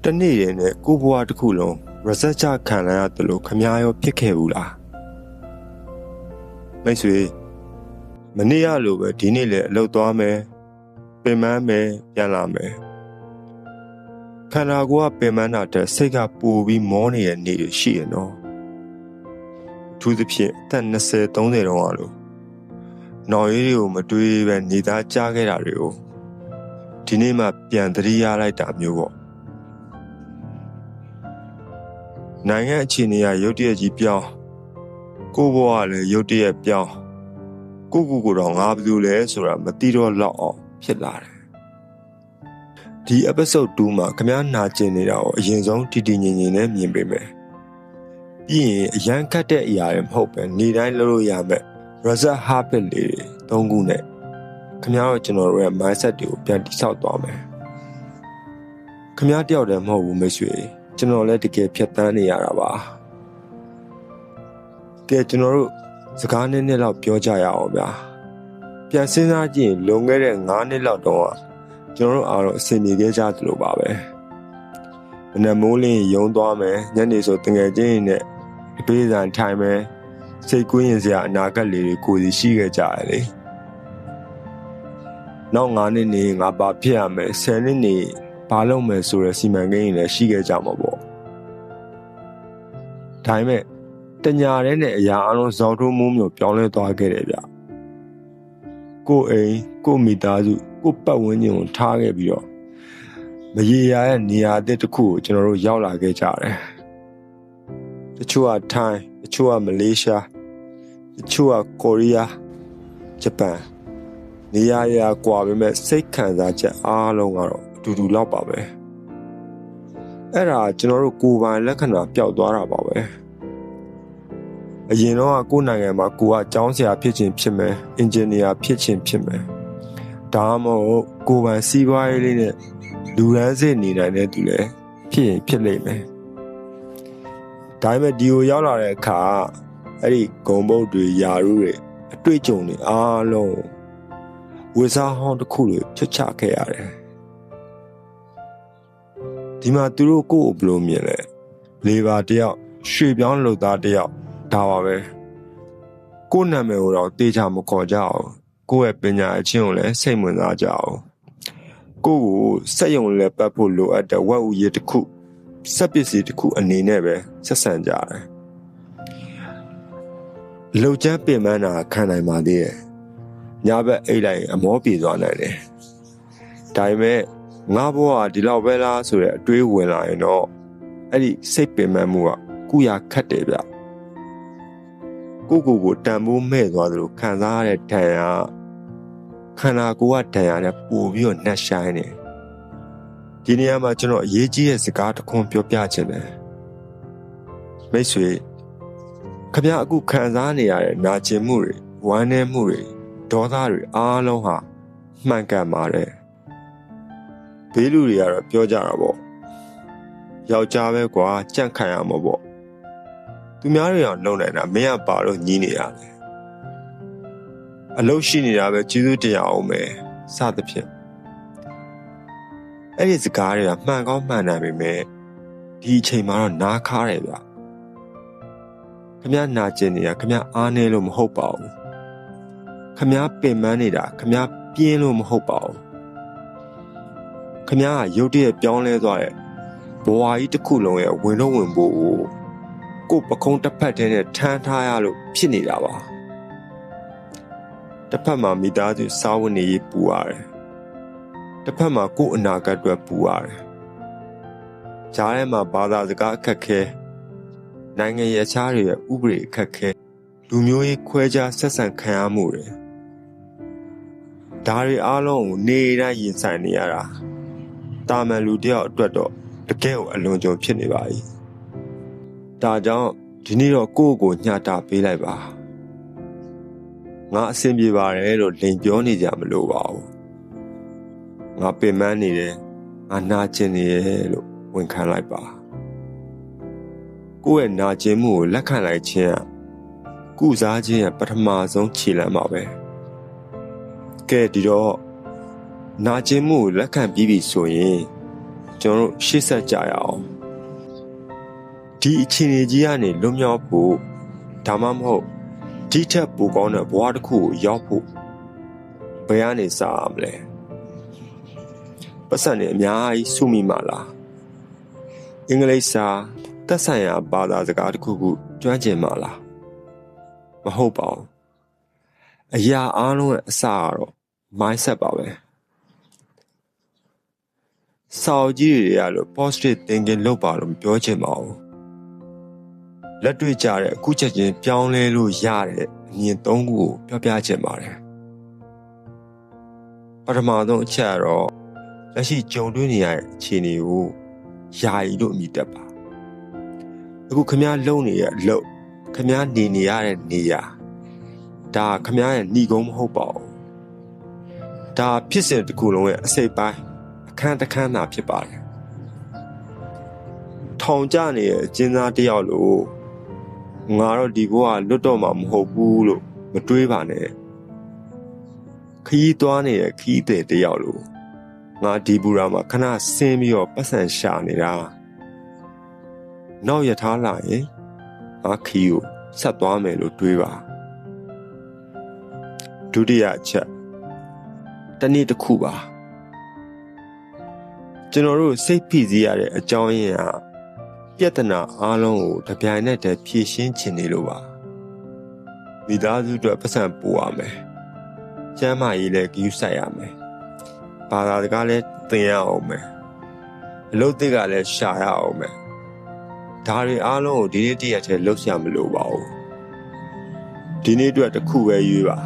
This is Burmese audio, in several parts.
တနေ့ရင်နဲ့ကိုဘွားတစ်ခုလုံးရစက်ချခံရရတယ်လို့ခမားရောဖြစ်ခဲ့ဘူးလားမိတ်ဆွေမနေ့ကလိုပဲဒီနေ့လည်းအလုပ်သွားမယ်ပင်ပန်းမယ်ပြန်လာမယ်ခန္ဓာကိုယ်ကပင်ပန်းတာတဲ့စိတ်ကပူပြီးမောနေတဲ့နေ့တွေရှိရနော်အထူးသဖြင့်အသက်20-30တုန်းကလို့နော်ရေးတွေကိုမတွေးပဲနေသားကြားခဲ့တာတွေကိုဒီနေ့မှပြန်သတိရလိုက်တာမျိုးပေါ့နိုင်ငံအခြေအနေကရုတ်တရက်ကြီးပြောင်းကိုဘွားကလည်းရုတ်တရက်ပြောင်းကိုတော့ငါဘယ်သူလဲဆိုတာမသိတော့လောက်အောင်ဖြစ်လာတယ်ဒီ episode 2မှာခမားနာကျင်နေတာကိုအရင်ဆုံးတည်ငြိမ်နဲ့မြင်ပေးမယ်ပြီးရင်အရန်ခတ်တဲ့အရာတွေမဟုတ်ပဲနေတိုင်းလုပ်လို့ရမယ် result habit လေးတွေ3ခုနဲ့ခမားတို့ကျွန်တော်တို့ရဲ့ mindset တွေကိုပြန်တိဆောက်သွားမယ်ခမားတယောက်တည်းမဟုတ်ဘူးမိတ်ဆွေကျွန်တော်လည်းတကယ်ဖြတ်သန်းနေရတာပါကဲကျွန်တော်တို့စကားနည်းနည်းလောက်ပြောကြရအောင်ဗျာပြန်စဉ်းစားကြည့်ရင်လွန်ခဲ့တဲ့9နှစ်လောက်တော့ကျွန်တော်တို့အားလုံးအဆင်ပြေခဲ့ကြသလိုပါပဲမနက်မိုးလင်းရုံသွားမယ်ညနေဆိုတငယ်ချင်းနဲ့အပေးစံထိုင်မယ်စိတ်ကူးရင်စရာအနာဂတ်လေးတွေကိုယ်စီရှိခဲ့ကြတယ်လေနောက်9နှစ်နေငါဘာဖြစ်ရမယ်10နှစ်နေဘာလုပ်မယ်ဆိုတဲ့စီမံကိန်းတွေလည်းရှိခဲ့ကြမှာပေါ့ဒါပေမဲ့တညာတဲ့နဲ့အရာအလုံးဇောက်ထိုးမိုးမျိုးပြောင်းလဲသွားခဲ့တယ်ဗျကိုအိမ်ကိုမိသားစုကိုပတ်ဝန်းကျင်ကိုထားခဲ့ပြီးတော့မရေရာရဲ့နေရာတစ်ခုကိုကျွန်တော်တို့ရောက်လာခဲ့ကြတယ်တချို့ကထိုင်းတချို့ကမလေးရှားတချို့ကကိုရီးယားဂျပန်နေရာရာကွာပေမဲ့စိတ်ခံစားချက်အားလုံးကတော့အတူတူလောက်ပါပဲအဲ့ဒါကျွန်တော်တို့ကိုယ်ပိုင်လက္ခဏာပျောက်သွားတာပါပဲအရင်တော့ကိုယ်နိုင်ငံမှာကိုကကျောင်းဆရာဖြစ်ချင်ဖြစ်မယ်အင်ဂျင်နီယာဖြစ်ချင်ဖြစ်မယ်ဒါမှမဟုတ်ကိုယ်ပိုင်စီးပွားရေးလေးနဲ့လူရန်စစ်နေနိုင်တဲ့သူလည်းဖြစ်ရင်ဖြစ်လိမ့်မယ်ဒါပေမဲ့ဒီကိုရောက်လာတဲ့အခါအဲ့ဒီဂုံဘုတ်တွေယာရုတွေအတွေ့အကြုံတွေအားလုံးဝေစားဟောင်းတစ်ခုလိုချွတ်ချခဲ့ရတယ်ဒီမှာသူတို့ကိုယ့်ကိုဘယ်လိုမြင်လဲလေဘာတယောက်ရွှေပြောင်းလုပ်သားတယောက်ဒါပါပဲကိုယ့်နာမည်ကိုတော့တေချာမခေါ်ကြအောင်ကိုယ့်ရဲ့ပညာအချင်းကိုလည်းစိတ်ဝင်စားကြအောင်ကိုယ့်ကိုစက်ရုံလည်းပတ်ဖို့လိုအပ်တဲ့ဝက်ဥရည်တစ်ခုစက်ပစ္စည်းတစ်ခုအနေနဲ့ပဲဆက်ဆံကြတယ်လှုပ်ချမ်းပင်ပန်းတာခံနိုင်ပါသေးတယ်ညဘက်အိတ်လိုက်အမောပြေသွားနိုင်တယ်ဒါပေမဲ့ငါဘဝဒီလောက်ပဲလားဆိုတဲ့အတွေးဝင်လာရင်တော့အဲ့ဒီစိတ်ပင်ပန်းမှုကကုရခတ်တယ်ဗျကိုတန်ဖိုးမဲ့သွားသလိုခံစားရတဲ့ဒဏ်ရာခန္ဓာကိုယ်ကဒဏ်ရာနဲ့ပို့ပြီးတော့နှက်ဆိုင်နေဒီနေရာမှာကျွန်တော်အရေးကြီးတဲ့စကားတစ်ခွန်းပြောပြချင်တယ်မိတ်ဆွေခင်ဗျားအခုခံစားနေရတဲ့နာကျင်မှုတွေဝမ်းနည်းမှုတွေဒေါသတွေအားလုံးဟာမှန်ကန်ပါတယ်ဘေးလူတွေကတော့ပြောကြတာပေါ့ယောက်ျားပဲကွာကြန့်ခံရမှာပေါ့သူများတွေအောင်လုံနိုင်တာမင်းကပါတော့ညီးနေရတယ်အလုပ်ရှိနေတာပဲကျေးဇူးတင်အောင်မယ်စသဖြင့်အဲ့ဒီစကားတွေကမှန်ကောင်းမှန်တယ်ပေမဲ့ဒီအချိန်မှာတော့နားခါတယ်ဗျခင်ဗျားနာကျင်နေတာခင်ဗျားအားနေလို့မဟုတ်ပါဘူးခင်ဗျားပင်ပန်းနေတာခင်ဗျားပြင်းလို့မဟုတ်ပါဘူးခင်ဗျားကရုတ်တရက်ပြောင်းလဲသွားတဲ့ဘဝကြီးတစ်ခုလုံးရဲ့ဝင်တော့ဝင်ဖို့ကိုပခုံးတစ်ဖက်တည်းနဲ့ထမ်းထားရလို့ဖြစ်နေတာပါတစ်ဖက်မှာမိသားစုစားဝတ်နေရေးပူရတယ်တစ်ဖက်မှာကိုယ်အနာဂတ်အတွက်ပူရတယ်ဂျားထဲမှာဘာသာစကားအခက်ခဲနိုင်ငံရေးအခြားတွေရဲ့ဥပဒေအခက်ခဲလူမျိုးရေးခွဲခြားဆက်ဆံခံရမှုတွေဒါတွေအားလုံးကိုနေတိုင်းရင်ဆိုင်နေရတာတာမန်လူတယောက်အတွက်တော့တကယ်ကိုအလွန်ကြုံဖြစ်နေပါပြီဒါကြောင့်ဒီနေ့တော့ကိုယ့်ကိုညှတာပေးလိုက်ပါငါအဆင်ပြေပါတယ်လို့လိန်ပြောနေကြမလို့ပါဘူးငါပင်ပန်းနေတယ်ငါနာကျင်နေတယ်လို့ဝန်ခံလိုက်ပါကိုယ့်ရဲ့နာကျင်မှုကိုလက်ခံလိုက်ခြင်းကကုစားခြင်းရဲ့ပထမဆုံးခြေလှမ်းပါပဲကဲဒီတော့နာကျင်မှုကိုလက်ခံပြီးပြီဆိုရင် ကျွန်တော်တို့ရှေ့ဆက်ကြရအောင်ဒီအခြေအနေကြီးကနေလွတ်မြောက်ဖို့ဒါမှမဟုတ်ဒီထက်ပိုကောင်းတဲ့ဘဝတစ်ခုကိုရောက်ဖို့ဘယ်ကနေစရမလဲပတ်စံနေအများကြီးစုမိမှာလားအင်္ဂလိပ်စာသက်ဆိုင်ရာဘာသာစကားတစ်ခုခုကျွမ်းကျင်မှာလားမဟုတ်ပါဘူးအရာအားလုံးရဲ့အစကတော့ mindset ပါပဲစာအုပ်ကြီးတွေရလို့ positive thinking လုပ်ပါလို့မပြောချင်ပါဘူးလက်တွေ့ကြတဲ့အခုချက်ချင်းပြောင်းလဲလို့ရတဲ့အမြင်၃ခုကိုပြောပြချင်ပါတယ်ပထမဆုံးအချက်ကတော့လက်ရှိကြုံတွေ့နေရတဲ့အခြေအနေကိုယာယီလို့အမည်တက်ပါအခုခမည်းလုံနေတဲ့အလုပ်ခမည်းနေရတဲ့နေရာဒါခမည်းရဲ့ညီကုန်းမဟုတ်ပါဘူးဒါဖြစ်စဉ်တစ်ခုလုံးရဲ့အစိတ်ပိုင်းအခန်းတစ်ခန်းသာဖြစ်ပါတယ်ထောင်ကျနေတဲ့အကျဉ်းသားတစ်ယောက်လို့ငါတော့ဒီဘဝလွတ်တော့မှာမဟုတ်ဘူးလို့မတွေးပါနဲ့ခီးသွားနေတဲ့ခီးတဲ့တစ်ယောက်လို့ငါဒီဘူရာမှာခဏဆင်းပြီးတော့ပတ်စံရှာနေတာနောက်ရထားလာရင်ငါခီးကိုဆက်သွားမယ်လို့တွေးပါဒုတိယအချက်တနေ့တစ်ခုပါကျွန်တော်တို့စိတ်ဖိစီးရတဲ့အကြောင်းရင်းဟာပြဿနာအားလုံးကိုတပြိုင်နက်တည်းဖြေရှင်းချင်နေလို့ပါမိသားစုအတွက်ပတ်စံပို့ရမယ်ကျန်းမာရေးလည်းဂရုစိုက်ရမယ်ဘာသာစကားလည်းသင်ရအောင်မယ်အလုပ်သစ်ကလည်းရှာရအောင်မယ်ဒါတွေအားလုံးကိုဒီနေ့တရက်တည်းလုပ်ရမလို့ပါဘူးဒီနေ့အတွက်တစ်ခုပဲရွေးပါ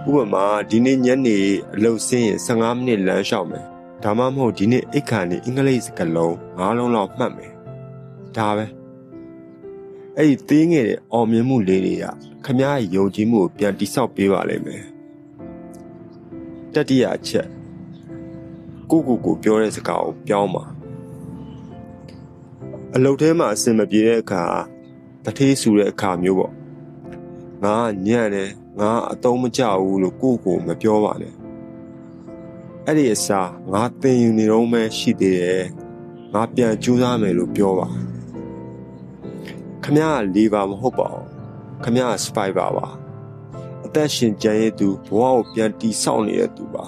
ဥပမာဒီနေ့ညနေအလုပ်ဆင်းရင်15မိနစ်လမ်းလျှောက်မယ်ဒါမှမဟုတ်ဒီနေ့အိတ်ခါနေအင်္ဂလိပ်စကားလုံး9လုံးလောက်မှတ်မယ်ဒါပဲအဲ့ဒီသေးငယ်တဲ့အောင်မြင်မှုလေးတွေကခမည်းယုံကြည်မှုကိုပြန်တိဆောက်ပေးပါလိမ့်မယ်တတိယအချက်ကိုပြောတဲ့စကားကိုပြောင်းပါအလုပ်ထဲမှာအဆင်မပြေတဲ့အခါတထေးဆူတဲ့အခါမျိုးပေါ့ငါညံ့တယ်ငါအသုံးမကျဘူးလို့ကိုမပြောပါနဲ့အဲ့ဒီအစားငါသင်ယူနေတော့မှရှိသေးတယ်ငါပြန်ကြိုးစားမယ်လို့ပြောပါခမည်းလီဗာမဟုတ်ပါဘူးခမည်းစပိုက်ပါအသက်ရှင်ကြံရည်သူဘဝကိုပြန်တီဆောက်နေတဲ့သူပါ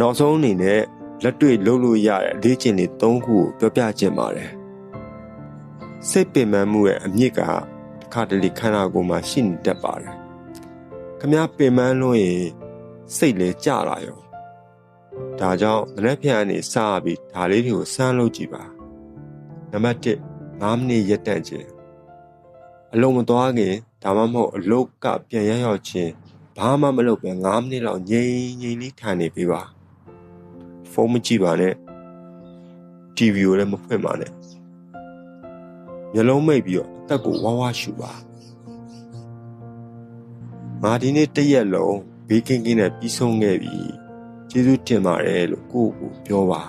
နောက်ဆုံးအနေနဲ့လက်တွေ့လုပ်လို့ရတဲ့လေ့ကျင့်လေး၃ခုကိုပြောပြချင်ပါတယ်စိတ်ပင်ပန်းမှုရဲ့အမြစ်ကတစ်ခါတလေခန္ဓာကိုယ်မှာရှိနေတတ်ပါတယ်ခမည်းပင်ပန်းလို့ရင်စိတ်လည်းကြလာရောဒါကြောင့်မနေ့ပြန်ကနေစပြီးဒါလေးတွေကိုစမ်းလုပ်ကြည့်ပါနံပါတ်1 5မိနစ်ရက်တန့်ခြင်းအလုံးမသွားခင်ဒါမှမဟုတ်အလုတ်ကပြန်ရောက်ခြင်းဘာမှမလုပ်ပဲ5မိနစ်လောက်ငြိမ်လေးထိုင်နေပေးပါဖုန်းမကြည့်ပါနဲ့ TV ကိုလည်းမဖွင့်ပါနဲ့မျက်လုံးမိတ်ပြီးတော့အသက်ကိုဝါးဝါရှူပါငါဒီနေ့တစ်ရက်လုံးဘေးကင်းကင်းနဲ့ပြီးဆုံးခဲ့ပြီကျေးဇူးတင်ပါတယ်လို့ကိုပြောပါ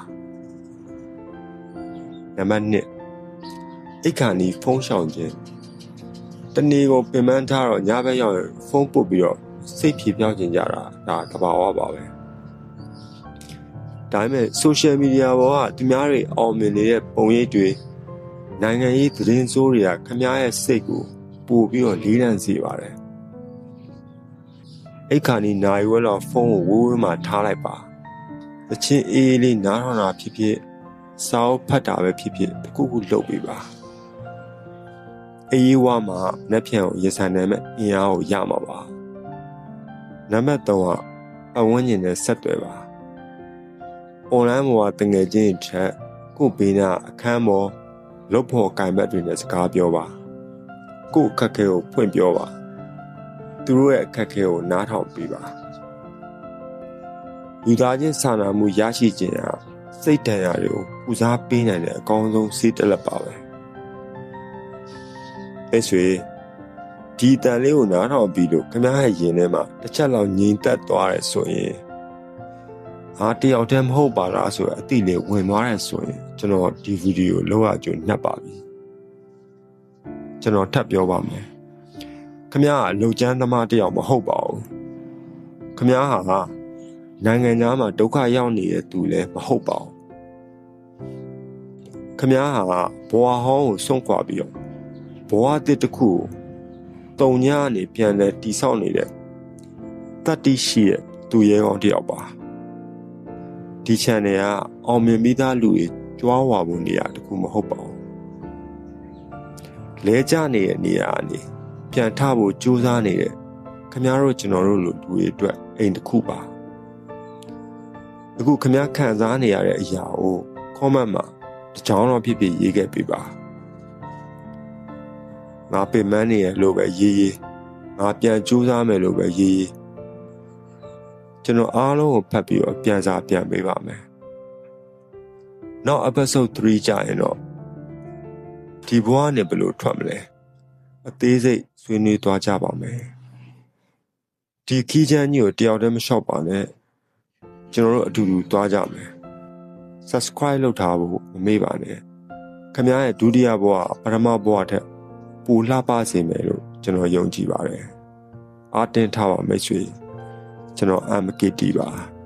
နံပါတ်2အိတ်ခါနီဖုန်းရှောင်ခြင်းတနေ့ကိုပင်ပန်းထားတော့ညဘက်ရောက်ရင်ဖုန်းပုတ်ပြီးတော့စိတ်ဖြေပြောင်းခြင်းကြတာဒါတဘာဝပါပဲဒါပေမဲ့ social media ပေါ်ကသူများတွေအောင်မြင်နေတဲ့ပုံရိပ်တွေနိုင်ငံရေးသတင်းစိုးတွေကခမားရဲ့စိတ်ကိုပို့ပြီးတော့လေးလံစေပါတယ်အိတ်ခါနီနိုင်ဝဲတော့ဖုန်းကိုဝိုးဝဲမှာထားလိုက်ပါတချင်းအေးလေးနားထောင်တာဖြစ်ဖြစ်စာအုပ်ဖတ်တာပဲဖြစ်ဖြစ်တစ်ခုခုလုပ်ပေးပါအေးဝါမှာလက်ဖြံကိုရေဆန်တယ်မဲ့အင်အားကိုရမှာပါနံပါတ်3ကပတ်ဝန်းကျင်နဲ့ဆက်သွယ်ပါအွန်လိုင်းပေါ်ကတငယ်ချင်းထက်ကိုဘေးနာအခန်းပေါ်လုတ်ဖို့ကင်ဘက်တွေနဲ့စကားပြောပါကိုအခက်ခဲကိုဖွင့်ပြောပါသူတို့ရဲ့အခက်ခဲကိုနားထောင်ပေးပါလူသားချင်းစာနာမှုရရှိခြင်းဟာစိတ်ဒဏ်ရာတွေကိုပူဇော်ပေးနိုင်တဲ့အကောင်းဆုံးဆေးတစ်လက်ပါပဲအဲ့ဆိုဒီတန်လေးကိုနားထောင်ပြီးလို့ခမားရဲ့ရင်ထဲမှာတစ်ချက်လောက်ငြိမ်သက်သွားတယ်ဆိုရင်တယောက်တည်းမဟုတ်ပါလားဆိုတော့အတိလေးဝင်သွားတယ်ဆိုရင်ကျွန်တော်ဒီဗီဒီယိုလောက်ရကြနှက်ပါပြီကျွန်တော်ထပ်ပြောပါမယ်ခမားကလှုပ်ချမ်းသမားတယောက်မဟုတ်ပါဘူးခမားဟာ နိုင်ငံသားမှာဒုက္ခရောက်နေတဲ့သူလည်းမဟုတ်ပါဘူးခမားဟာဘဝဟောင်းကိုစွန့်ခွာပြီးတော့ဘဝတစ်တစ်ခုကိုတုံညာအနေပြန်လဲတိဆောက်နေတဲ့တတိရှိတဲ့သူရဲကောင်းတစ်ယောက်ပါဒီ channel ကအောင်မြင်ပြီးသားလူတွေကြွားဝါဖို့နေရာတခုမဟုတ်ပါဘူးလဲကျနေတဲ့နေရာအနေပြန်ထဖို့ကြိုးစားနေတဲ့ခင်ဗျားတို့ကျွန်တော်တို့လူတွေအတွက်အိမ်တစ်ခုပါအခုခင်ဗျားခံစားနေရတဲ့အရာကို comment မှာတစ်ချောင်းတော့ဖြစ်ဖြစ်ရေးခဲ့ပေးပါငါပင်မနေရလို့ပဲရေးငါပြန်ကြိုးစားမယ်လို့ပဲရေးကျွန်တော်အားလုံးကိုဖတ်ပြီးတော့ပြန်စားပြန်ပေးပါမယ်နောက် episode 3ကြာရင်တော့ဒီဘဝနဲ့ဘယ်လိုထွက်မလဲအသေးစိတ်ဆွေးနွေးသွားကြပါမယ်ဒီခီးချမ်းကြီးကိုတယောက်တည်းမလျှောက်ပါနဲ့ကျွန်တော်တို့အတူတူသွားကြမယ် subscribe လုပ်ထားဖို့မမေ့ပါနဲ့ခင်ဗျားရဲ့ဒုတိယဘဝပထမဘဝထက်ပိုလှပစေမယ်လို့ကျွန်တော်ယုံကြည်ပါတယ်အားတင်းထားပါမိတ်ဆွေကျွန်တော် MKT ပါ